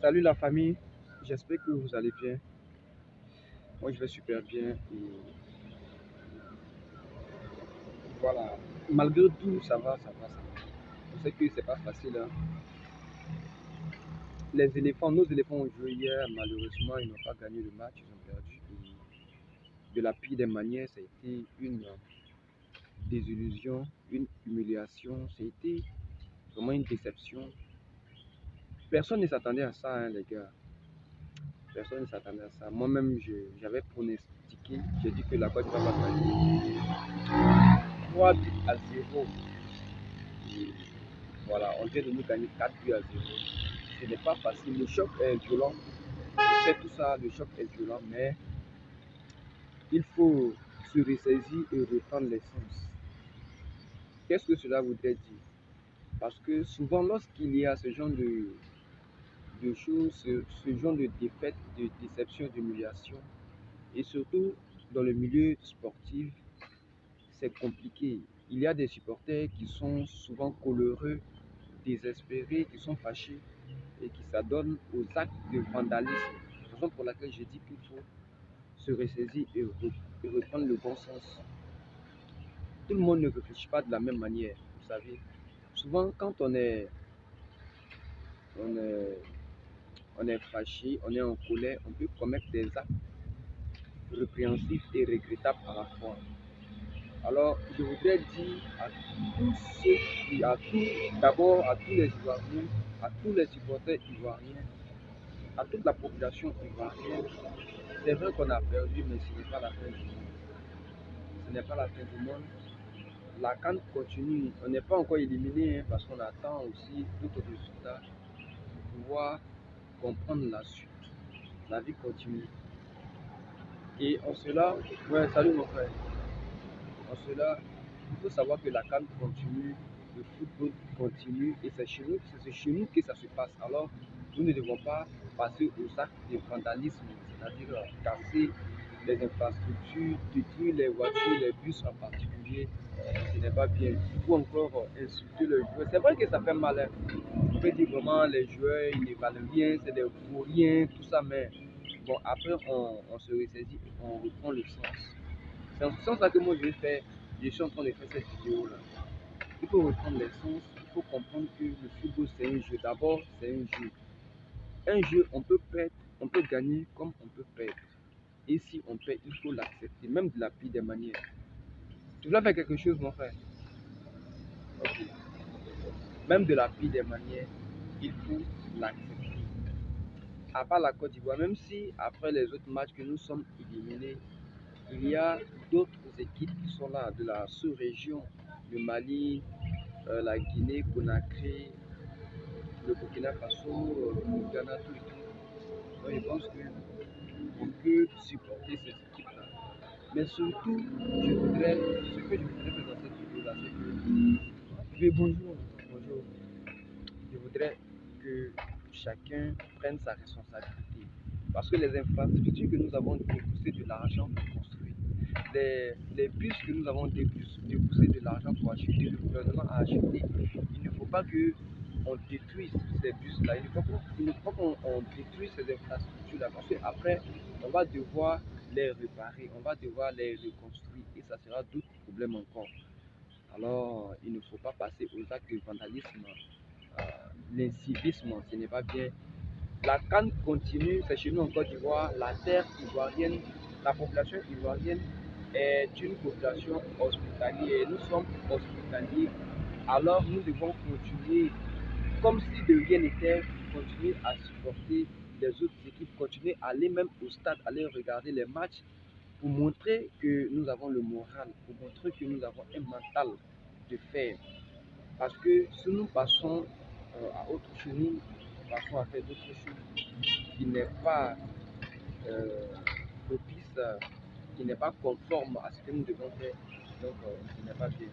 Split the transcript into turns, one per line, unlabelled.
Salut la famille, j'espère que vous allez bien. Moi je vais super bien et voilà. Malgré tout, ça va. Je sais que c'est pas facile, hein. Nos éléphants ont joué hier, malheureusement ils n'ont pas gagné le match, ils ont perdu. Et de la pire des manières, ça a été une désillusion, une humiliation, ça a été vraiment une déception. Personne ne s'attendait à ça, hein, les gars. Personne ne s'attendait à ça. Moi-même, j'avais pronostiqué, j'ai dit que la Côte d'Ivoire va gagner 3 buts à 0. Et voilà, on vient de nous gagner 4 buts à 0. Ce n'est pas facile. Le choc est violent. Je sais tout ça, le choc est violent, mais il faut se ressaisir et reprendre les sens. Qu'est-ce que cela voudrait dire? Parce que souvent, lorsqu'il y a ce genre de choses, ce genre de défaite, de déception, d'humiliation, et surtout dans le milieu sportif, c'est compliqué. Il y a des supporters qui sont souvent coléreux, désespérés, qui sont fâchés et qui s'adonnent aux actes de vandalisme. Raison pour laquelle j'ai dit qu'il faut se ressaisir et reprendre le bon sens. Tout le monde ne réfléchit pas de la même manière, vous savez. Souvent, quand on est, on est fâché, on est en colère, on peut commettre des actes répréhensibles et regrettables à la fois. Alors, je voudrais dire à tous ceux qui, d'abord à tous les Ivoiriens, à tous les supporters ivoiriens, à toute la population ivoirienne, c'est vrai qu'on a perdu, mais ce n'est pas la fin du monde. Ce n'est pas la fin du monde. La CAN continue. On n'est pas encore éliminé, hein, parce qu'on attend aussi d'autres résultats pour pouvoir comprendre la suite. La vie continue. Et en cela, ouais, salut mon frère. En cela, il faut savoir que la CAN continue, le football continue, et c'est chez nous que ça se passe. Alors, nous ne devons pas passer aux actes de vandalisme, c'est-à-dire casser les infrastructures, détruire les voitures, les bus en particulier. Ce n'est pas bien. Ou encore insulter les joueurs. C'est vrai que ça fait mal, hein. On peut dire vraiment les joueurs, ils ne valent rien, c'est des vauriens, tout ça, mais bon, après, on se ressaisit, on reprend le sens. C'est en ce sens-là que moi je vais faire, je suis en train de faire cette vidéo-là. Il faut reprendre les sens, il faut comprendre que le football c'est un jeu. D'abord, c'est un jeu. Un jeu, on peut perdre, on peut gagner comme on peut perdre. Et si on perd, il faut l'accepter, même de la pire des manières. Tu voulais faire quelque chose, mon frère? Ok. Même de la pire des manières, il faut l'accepter. À part la Côte d'Ivoire, même si après les autres matchs que nous sommes éliminés, il y a d'autres équipes qui sont là, de la sous-région, le Mali, la Guinée, Conakry, le Burkina Faso, le Ghana, tout et tout. Donc je pense qu'on peut supporter ces équipes-là. Mais surtout, ce que je voudrais faire dans cette vidéo-là, c'est que, oui, bonjour. Je voudrais que chacun prenne sa responsabilité. Parce que les infrastructures que nous avons déboursé de l'argent pour construire, les bus que nous avons déboursé de l'argent pour acheter, le gouvernement a acheté, il ne faut pas que on détruise ces bus-là. Il ne faut pas qu'on détruise ces infrastructures-là. Parce qu'après, on va devoir les réparer, on va devoir les reconstruire et ça sera d'autres problèmes encore. Alors, il ne faut pas passer aux actes de vandalisme, euh, l'incivisme, ce n'est pas bien. La canne continue, c'est chez nous en Côte d'Ivoire, la terre ivoirienne, la population ivoirienne est une population hospitalière. Nous sommes hospitaliers, alors nous devons continuer, comme si de rien n'était, continuer à supporter les autres équipes, continuer à aller même au stade, aller regarder les matchs pour montrer que nous avons le moral, pour montrer que nous avons un mental de fer. Parce que si nous passons à autre chose, nous passons à faire d'autres choses qui n'est pas euh, propice, qui n'est pas conforme à ce que nous devons faire. Donc, ce n'est pas bien.